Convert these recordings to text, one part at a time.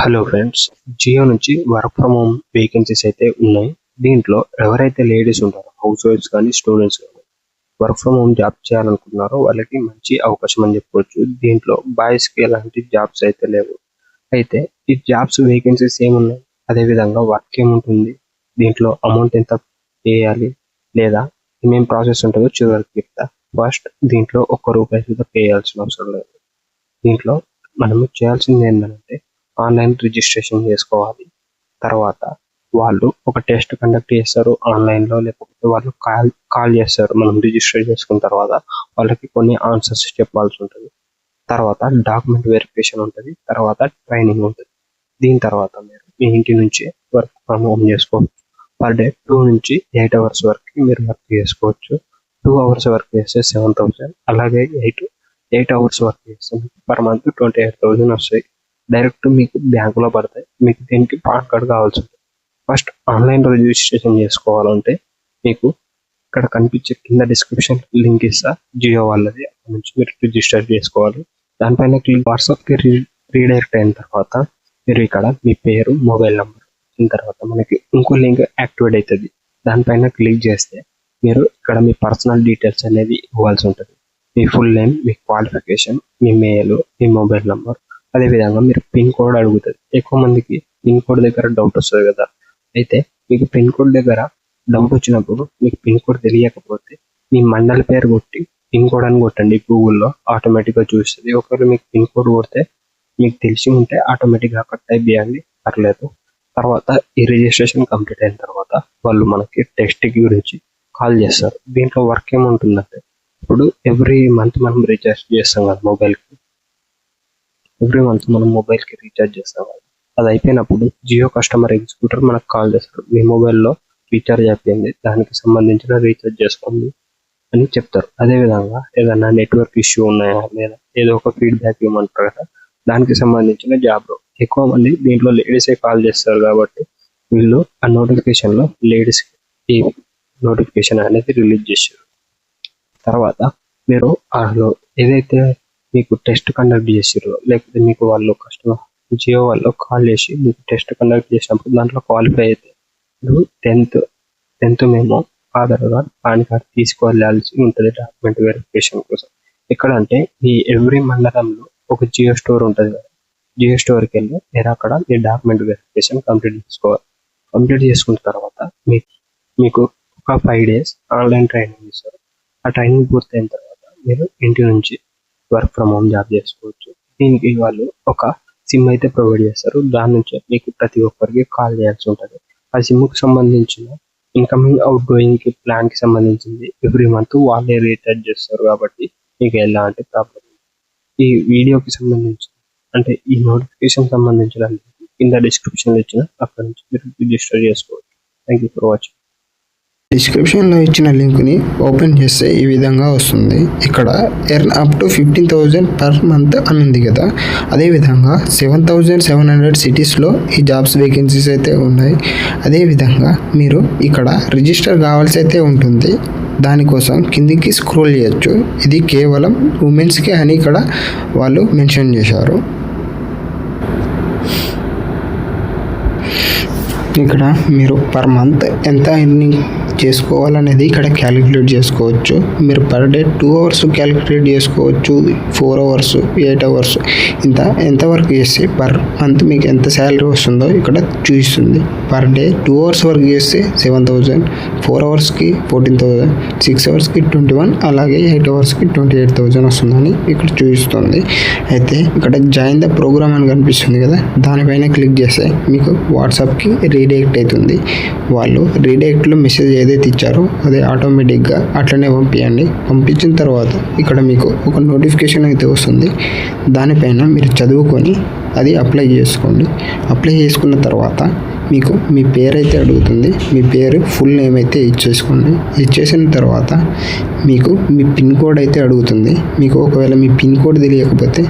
Hello friends, Jio నుంచి work from home vacancies అయితే ఉన్నాయి. దీంట్లో ఎవరైతే లేడీస్ ఉంటారో, హౌస్ వైఫ్స్ కానీ స్టూడెంట్స్ కానీ వర్క్ ఫ్రమ్ హోమ్ జాబ్ చేయాలనుకుంటున్నారో వాళ్ళకి మంచి అవకాశం అని చెప్పుకోవచ్చు. దీంట్లో బాయ్స్కి ఎలాంటి జాబ్స్ అయితే లేవు. అయితే ఈ జాబ్స్ వేకెన్సీస్ ఏమున్నాయి, అదేవిధంగా వర్క్ ఏముంటుంది, దీంట్లో అమౌంట్ ఎంత వేయాలి లేదా ఏమేం ప్రాసెస్ ఉంటుందో చివరికి చెప్తా. ఫస్ట్, దీంట్లో ₹1 కూడా పే చేయాల్సిన అవసరం లేదు. దీంట్లో మనము చేయాల్సింది ఏంటంటే ఆన్లైన్ రిజిస్ట్రేషన్ చేసుకోవాలి. తర్వాత వాళ్ళు ఒక టెస్ట్ కండక్ట్ చేస్తారు ఆన్లైన్లో, లేకపోతే వాళ్ళు కాల్ చేస్తారు. మనం రిజిస్టర్ చేసుకున్న తర్వాత వాళ్ళకి కొన్ని ఆన్సర్స్ చెప్పాల్సి ఉంటుంది. తర్వాత డాక్యుమెంట్ వెరిఫికేషన్ ఉంటుంది. తర్వాత ట్రైనింగ్ ఉంటుంది. దీని తర్వాత మీరు మీ ఇంటి నుంచి వర్క్ ఫ్రమ్ హోమ్ చేసుకోవచ్చు. పర్ డే 2 నుంచి 8 అవర్స్ వరకు మీరు వర్క్ చేసుకోవచ్చు. 2 అవర్స్ వర్క్ చేస్తే 7,000, అలాగే 8 అవర్స్ వర్క్ చేస్తే పర్ మంత్ 28,000 వస్తాయి. డైరెక్ట్ మీకు బ్యాంకులో పడతాయి. మీకు దీనికి పాన్ కార్డ్ కావాల్సి ఉంటుంది. ఫస్ట్ ఆన్లైన్ రిజిస్ట్రేషన్ చేసుకోవాలంటే మీకు ఇక్కడ కనిపించే కింద డిస్క్రిప్షన్ లింక్ ఇస్తా, జియో వాళ్ళది. అక్కడ నుంచి మీరు రిజిస్టర్ చేసుకోవాలి. దానిపైన వాట్సాప్కి రీడైరెక్ట్ అయిన తర్వాత మీరు ఇక్కడ మీ పేరు, మొబైల్ నెంబర్ ఇచ్చిన తర్వాత మనకి ఇంకో లింక్ యాక్టివేట్ అవుతుంది. దానిపైన క్లిక్ చేస్తే మీరు ఇక్కడ మీ పర్సనల్ డీటెయిల్స్ అనేది ఇవ్వాల్సి ఉంటుంది. మీ ఫుల్ నేమ్, మీ క్వాలిఫికేషన్, మీ మెయిల్, మీ మొబైల్ నెంబర్, అదేవిధంగా మీరు పిన్ కోడ్ అడుగుతుంది. ఎక్కువ మందికి పిన్ కోడ్ దగ్గర డౌట్ వస్తుంది కదా. అయితే మీకు పిన్ కోడ్ దగ్గర డౌట్ వచ్చినప్పుడు మీకు పిన్ కోడ్ తెలియకపోతే మీ మండల పేరు కొట్టి పిన్ కోడ్ అని కొట్టండి. గూగుల్లో ఆటోమేటిక్గా చూస్తుంది. ఒకవేళ మీకు పిన్ కోడ్ కొడితే మీకు తెలిసి ఉంటే ఆటోమేటిక్గా అక్కడ టైప్ చేయండి, పర్లేదు. తర్వాత ఈ రిజిస్ట్రేషన్ కంప్లీట్ అయిన తర్వాత వాళ్ళు మనకి టెస్ట్ గురించి కాల్ చేస్తారు. దీంట్లో వర్క్ ఏముంటుందంటే, ఇప్పుడు ఎవ్రీ మంత్ మనం రీఛార్జ్ చేస్తాం కదా మొబైల్కి. ఎవ్రీ మంత్ మనం మొబైల్కి రీఛార్జ్ చేస్తాం కదా. అది అయిపోయినప్పుడు జియో కస్టమర్ ఎగ్జిక్యూటివ్ మనకు కాల్ చేస్తారు. మీ మొబైల్లో రీఛార్జ్ అయిపోయింది, దానికి సంబంధించిన రీఛార్జ్ చేసుకోండి అని చెప్తారు. అదేవిధంగా ఏదైనా నెట్వర్క్ ఇష్యూ ఉన్నాయా లేదా ఏదో ఒక ఫీడ్బ్యాక్ ఇవ్వమంటారు కదా, దానికి సంబంధించిన జాబ్. ఎక్కువ మంది దీంట్లో లేడీసే కాల్ చేస్తారు కాబట్టి వీళ్ళు ఆ నోటిఫికేషన్లో లేడీస్కి ఈ నోటిఫికేషన్ అనేది రిలీజ్ చేశారు. తర్వాత మీరు ఏదైతే మీకు టెస్ట్ కండక్ట్ చేసారు, లేకపోతే మీకు వాళ్ళు కస్టమర్ జియో వాళ్ళు కాల్ చేసి మీకు టెస్ట్ కండక్ట్ చేసినప్పుడు దాంట్లో క్వాలిఫై అయితే మీరు 10th మేము ఆధార్ కార్డ్, పాన్ కార్డ్ తీసుకువెళ్ళాల్సి ఉంటుంది డాక్యుమెంట్ వెరిఫికేషన్ కోసం. ఎక్కడంటే ఈ ఎవ్రీ మండలంలో ఒక జియో స్టోర్ ఉంటుంది కదా. జియో స్టోర్కి వెళ్ళి మీరు అక్కడ మీ డాక్యుమెంట్ వెరిఫికేషన్ కంప్లీట్ చేసుకోవాలి. కంప్లీట్ చేసుకున్న తర్వాత మీకు ఒక 5 days ఆన్లైన్ ట్రైనింగ్ ఇస్తారు. ఆ ట్రైనింగ్ పూర్తయిన తర్వాత మీరు ఇంటి నుంచి వర్క్ ఫ్రమ్ హోమ్ జాబ్ చేసుకోవచ్చు. దీనికి వాళ్ళు ఒక సిమ్ అయితే ప్రొవైడ్ చేస్తారు. దాని నుంచి మీకు ప్రతి ఒక్కరికి కాల్ చేయాల్సి ఉంటుంది. ఆ సిమ్కి సంబంధించిన ఇన్కమింగ్, అవుట్ గోయింగ్ ప్లాన్కి సంబంధించింది ఎవ్రీ మంత్ వాళ్ళే రీఛార్జ్ చేస్తారు కాబట్టి మీకు ఎలాంటి ప్రాబ్లం. ఈ వీడియోకి సంబంధించి అంటే ఈ నోటిఫికేషన్ సంబంధించిన కింద డిస్క్రిప్షన్లో ఇచ్చిన అక్కడ నుంచి మీరు రిజిస్టర్ చేసుకోవచ్చు. Thank you for watching. డిస్క్రిప్షన్లో ఇచ్చిన లింక్ని ఓపెన్ చేస్తే ఈ విధంగా వస్తుంది. ఇక్కడ earn up to 15,000 per month అని ఉంది కదా. అదేవిధంగా 7,700 సిటీస్లో ఈ జాబ్స్ వేకెన్సీస్ అయితే ఉన్నాయి. అదేవిధంగా మీరు ఇక్కడ రిజిస్టర్ కావాల్సి అయితే ఉంటుంది. దానికోసం కిందికి స్క్రోల్ చేయొచ్చు. ఇది కేవలం ఉమెన్స్కి అని ఇక్కడ వాళ్ళు మెన్షన్ చేశారు. ఇక్కడ మీరు పర్ మంత్ ఎంత ఎర్నింగ్ చేసుకోవాలనేది ఇక్కడ క్యాలిక్యులేట్ చేసుకోవచ్చు. మీరు పర్ డే 2 hours క్యాలిక్యులేట్ చేసుకోవచ్చు, 4 hours, 8 hours, ఎంత వర్క్ చేస్తే పర్ మంత్ మీకు ఎంత శాలరీ వస్తుందో ఇక్కడ చూపిస్తుంది. పర్ డే 2 hours వర్క్ చేస్తే 7,000, 4 hours-కి 14,000, 6 hours-కి 21, అలాగే 8 hours-కి 28,000 వస్తుందని ఇక్కడ చూపిస్తుంది. అయితే ఇక్కడ జాయిన్ ద ప్రోగ్రామ్ అని కనిపిస్తుంది కదా, దానిపైన క్లిక్ చేస్తే మీకు వాట్సాప్కి రీడైరెక్ట్ అవుతుంది. వాళ్ళు రీడైరెక్ట్లో మెసేజ్ ఏదైతే ఇచ్చారో అది ఆటోమేటిక్గా అట్లనే పంపించండి. పంపించిన తర్వాత ఇక్కడ మీకు ఒక నోటిఫికేషన్ అయితే వస్తుంది. దానిపైన మీరు చదువుకొని అది అప్లై చేసుకోండి. అప్లై చేసుకున్న తర్వాత మీకు మీ పేరు అయితే అడుగుతుంది. మీ పేరు ఫుల్ నేమ్ అయితే ఇచ్చేసుకోండి. ఇచ్చేసిన తర్వాత మీకు మీ పిన్ కోడ్ అయితే అడుగుతుంది. మీకు ఒకవేళ మీ పిన్ కోడ్ తెలియకపోతే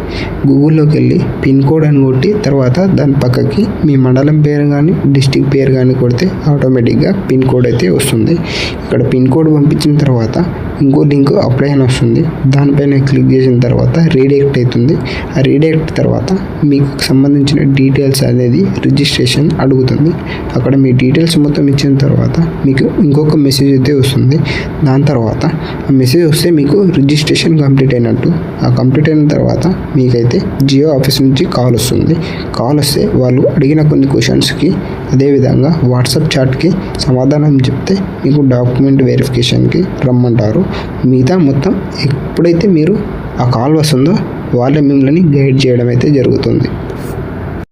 గూగుల్లోకి వెళ్ళి పిన్ కోడ్ అని కొట్టి తర్వాత దాని పక్కకి మీ మండలం పేరు కానీ డిస్ట్రిక్ట్ పేరు కానీ కొడితే ఆటోమేటిక్గా పిన్ కోడ్ అయితే వస్తుంది. ఇక్కడ పిన్ కోడ్ పంపించిన తర్వాత ఇంకో లింక్ అప్లై అని వస్తుంది. దానిపైన క్లిక్ చేసిన తర్వాత రీడైరెక్ట్ అవుతుంది. ఆ రీడైరెక్ట్ తర్వాత మీకు సంబంధించిన డీటెయిల్స్ అనేది రిజిస్ట్రేషన్ అడుగుతుంది. అక్కడ మీ డీటెయిల్స్ మొత్తం ఇచ్చిన తర్వాత మీకు ఇంకొక మెసేజ్ అయితే వస్తుంది. దాని తర్వాత ఆ మెసేజ్ వస్తే మీకు రిజిస్ట్రేషన్ కంప్లీట్ అయినట్టు. ఆ కంప్లీట్ అయిన తర్వాత మీకైతే జియో ఆఫీస్ నుంచి కాల్ వస్తుంది. కాల్ వస్తే వాళ్ళు అడిగిన కొన్ని క్వశ్చన్స్కి అదేవిధంగా వాట్సాప్ చాట్కి సమాధానం చెప్తే మీకు డాక్యుమెంట్ వెరిఫికేషన్కి రమ్మంటారు. మిగతా మొత్తం ఎప్పుడైతే మీరు ఆ కాల్ వస్తుందో వాళ్ళే మిమ్మల్ని గైడ్ చేయడం అయితే జరుగుతుంది.